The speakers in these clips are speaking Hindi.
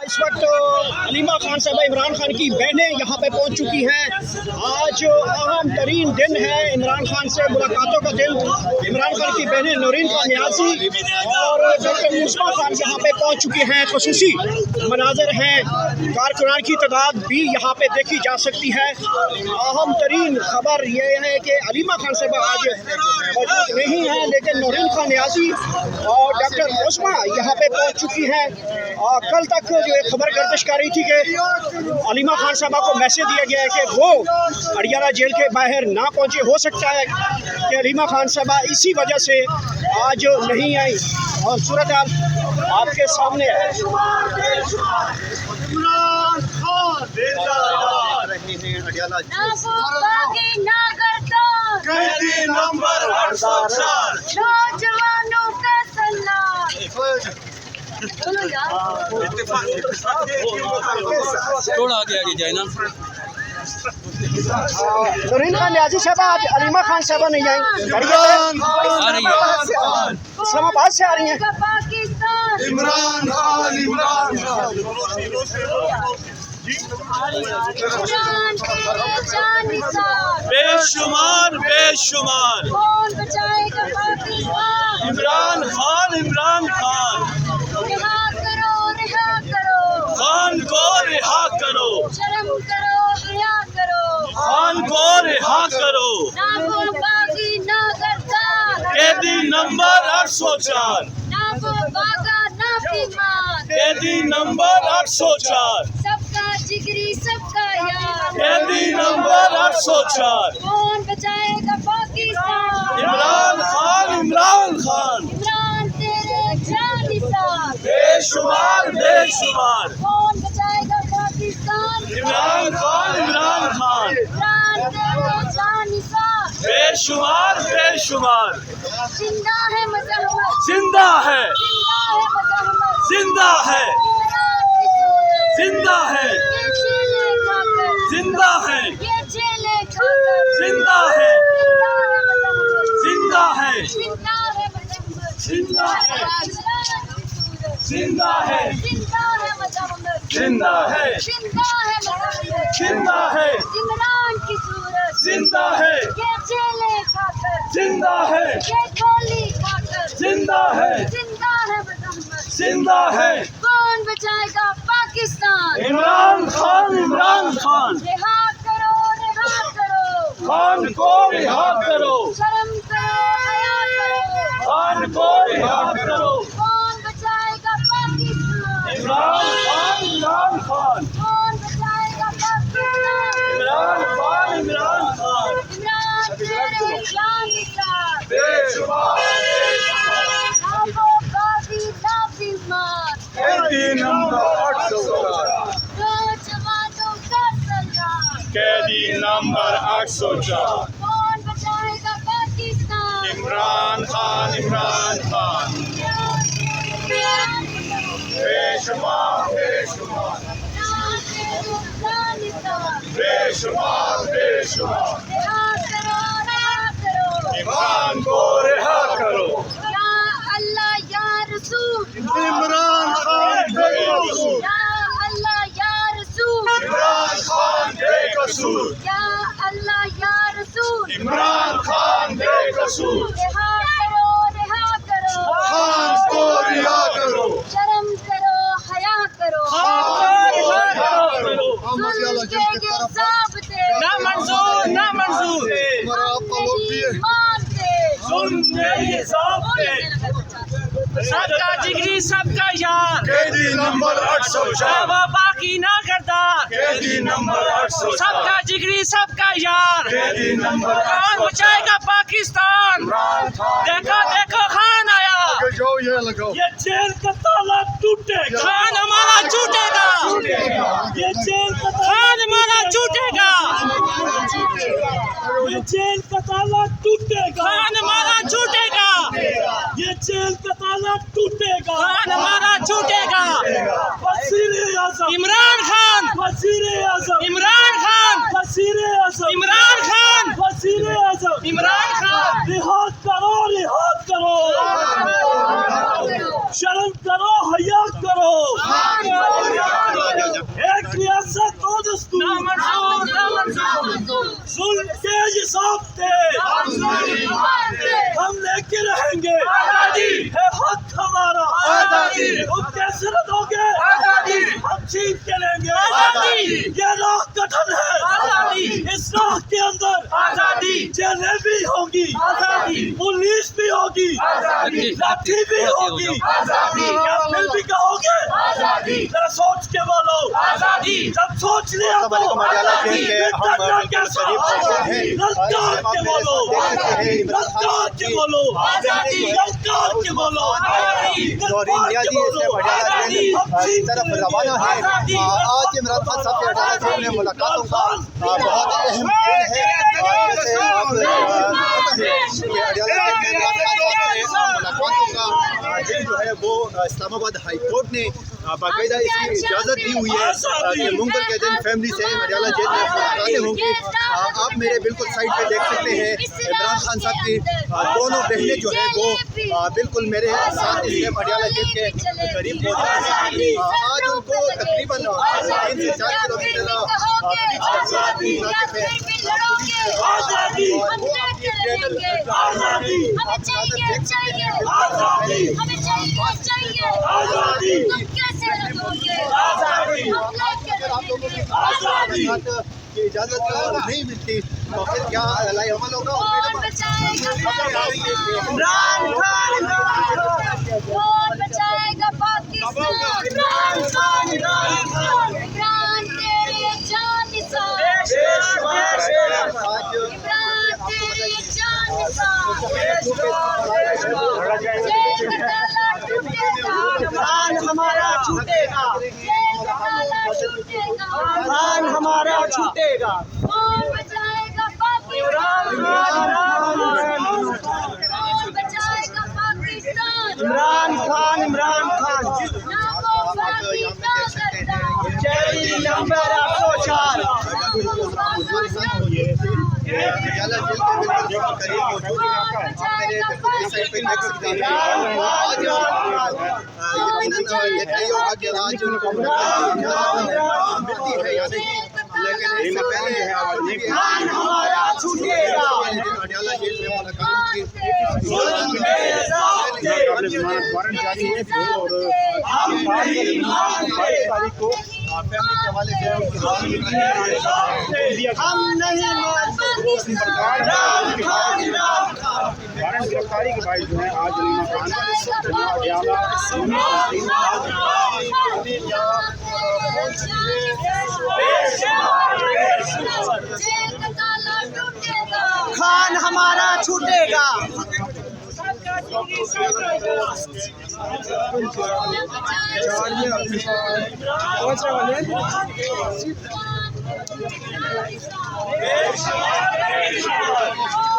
इस वक्त अलीमा खान साहबा इमरान खान की बहनें यहाँ पे पहुँच चुकी हैं। आज अहम तरीन दिन है, इमरान खान से मुलाकातों का दिन। इमरान खान की बहनें नौरीन खान न्याजी और डॉक्टर मुस्मा खान यहाँ पे पहुँच चुकी हैं। खुसूसी मनाजर हैं, कारकुनान की तादाद भी यहाँ पे देखी जा सकती है। अहम तरीन खबर यह है कि अलीमा खान साहबा आज मौजूद नहीं है, लेकिन नौरीन खान न्याजी और डॉक्टर मुस्मा यहाँ पे पहुँच चुकी हैं। कल तक जो एक खबर गर्दिश कर रही थी कि अलीमा खान साहबा को मैसेज दिया गया है कि वो अडियाला जेल के बाहर ना पहुंचे। हो सकता है कि अलीमा खान साहबा इसी वजह से आज नहीं आई और सूरत हाल आपके सामने है। थोड़ा आगे जाए ना। नौरीन खान न्याजी साहबा आज अलीमा खान साहबा नहीं आई, आ रही है, इस्लामाबाद से आ रही हैं। इमरान खान बेशुमार बेशुमार कौन बचाएगा पाकिस्तान? इमरान खान रिहा करो खान को रिहा करो, शर्म करो, हया करो, खान को रिहा करो। ना वो बागी ना गद्दार, कैदी नंबर 804, ना वो बागा ना बीमार, कैदी नंबर 804, सबका जिगरी सबका यार, कैदी नंबर 804। कौन बचाएगा पाकिस्तान? इमरान खान इमरान तेरे जानिसार, बेशुमार बेशुमार। कौन बचाएगा पाकिस्तान? इमरान खान इमरान तेरे जानिसार, बेशुमार बेशुमार। जिंदा है मजहमत, जिंदा है, मजहमत, जिंदा है, इमरान की सूरत, जिंदा है, ये जिंदा है, जेले खाकर, ये जेले खाकर, जिंदा है, जिंदा है मजहमत, जिंदा है, जिंदा है मजहमत, जिंदा है, जिंदा है मजहमत, जिंदा है, जिंदा है मजहमत, जिंदा है, इमरान की सूरत, जिंदा है, ये जेले खाकर, जिंदा है, ये गोली खाकर, जिंदा है, जिंदा है मजहमत, जिंदा है। कौन बचाएगा पाकिस्तान? इमरान खान रिहा करो, खान को रिहा करो, शर्म करो, हया करो, खान को रिहा करो। कौन बचाएगा पाकिस्तान? इमरान खान, कौन बचाएगा पाकिस्तान? इमरान खान, इमरान तेरे जानिसार, बेशुमार ना वो बागी ना बीमार, कैदी नंबर 804, नौजवानों का सलाम, कैदी नंबर 804। कौन बचाएगा पाकिस्तान? इमरान खान, बेशुमार बेशुमार, बेशुमार बेशुमार। रिहा करो, इमरान को रिहा करो। या अल्लाह या रसूल, इमरान खान बेकसूर, या अल्लाह या रसूल, इमरान खान बेकसूर, या अल्लाह या रसूल, इमरान खान बेकसूर। रिहा करो, खान को रिहा करो, शर्म करो, हया करो, जुल्म के ये ज़ाब्ते ना मंजूर, ना मंजूर। हमारा आपका लोग भी है। मानते, सुनने ये सबका जिगरी सबका यार, कैदी नंबर 804, वो बाकी ना गद्दार, कैदी नंबर 804, सबका जिगरी सबका यार। कैदी नंबर कौन बचाएगा पाकिस्तान? देखो देखो खान आया, लगाओ, ये लगाओ, ये जेल का ताला टूटेगा, खान हमारा छूटेगा, ये जेल का खान हमारा छूटेगा, ये जेल का ताला टूटेगा, खान हमारा छूटेगा, ये जेल का ताला टूटेगा, खान हमारा छूटेगा। वज़ीर-ए-आज़म इमरान खान, वज़ीर-ए-आज़म इमरान खान, वज़ीर-ए-आज़म इमरान खान, वज़ीर-ए-आज़म इमरान खान। रिहा करो, शर्म करो, हया करो। इंसाफ दे, हम लेके रहेंगे आजादी। है हक हमारा, आजादी। तुम कैसे रखोगे, आजादी। हम जीत के लेंगे आजादी। ये राह कठिन है, आजादी। इस राह के अंदर आजादी। जेलें भी होगी, आजादी। पुलिस भी होगी, आजादी। लाठी भी होगी, आजादी। क्या फिर भी कहोगे आजादी। जरा सोच के बोलो, आजादी। जब सोच लिया तो मटियाला जेल के हम डरना बिल्कुल कैसा, करीब पहुंचे हैं। ललकार के बोलो, ललकार के बोलो, आजादी। ललकार के बोलो, नौरीन नियाज़ी से मटियाला जेल की तरफ रवाना है। आज इमरान खान साहब के अदालत जेल में मुलाकातों का बहुत अहम दिन है। जैसे आप पता है कि अदालत जेल में मुलाकातों का दिन जो है वो इस्लामाबाद हाई कोर्ट ने बाकायदा इसकी इजाज़त दी हुई है कि मुंगल के दिन फैमिली से मटियाला जेल में मुलाकातें होंगी। आप मेरे बिल्कुल साइड पे देख सकते हैं इमरान खान साहब की दोनों बहनें जो है वो बिल्कुल मेरे साथ इसलिए मटियाला जेल के करीब पहुँचे हैं। आज उनको तकरीबन 3 से 4 किलोमीटर आजादी, आजादी, की इजाज़त नहीं मिलती तो फिर क्या लाई अमल होगा। कौन बचाएगा पाकिस्तान, इमरान खान, इमरान तेरे जान निसार, इमरान तेरे जान निसार, जेल का ताला टूटेगा, खान हमारा छूटेगा, जेल का ताला टूटेगा, खान हमारा छूटेगा, कौन बचाएगा पाकिस्तान, कौन बचाएगा पाकिस्तान, इमरान खान, इमरान खान, ना वो फांसी ना करता, जेल नंबर 804। मटियाला जेल के बिल्कुल करीब मौजूद है। आप मेरे बिल्कुल इस साइड पे देख सकते हैं। आज यकीनन ये तय होगा कि आज उनको इजाज़त मिलती है या नहीं, लेकिन इससे पहले खान हमारा छूटेगा, मटियाला जेल में मुलाकात की तारीख को फैमिली के हवाले से हम नहीं वारंट गिरफ्तारी के बाद जो है आज अलीमा खान खान हमारा छूटेगा,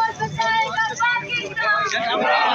और बचाएगा पाकिस्तान।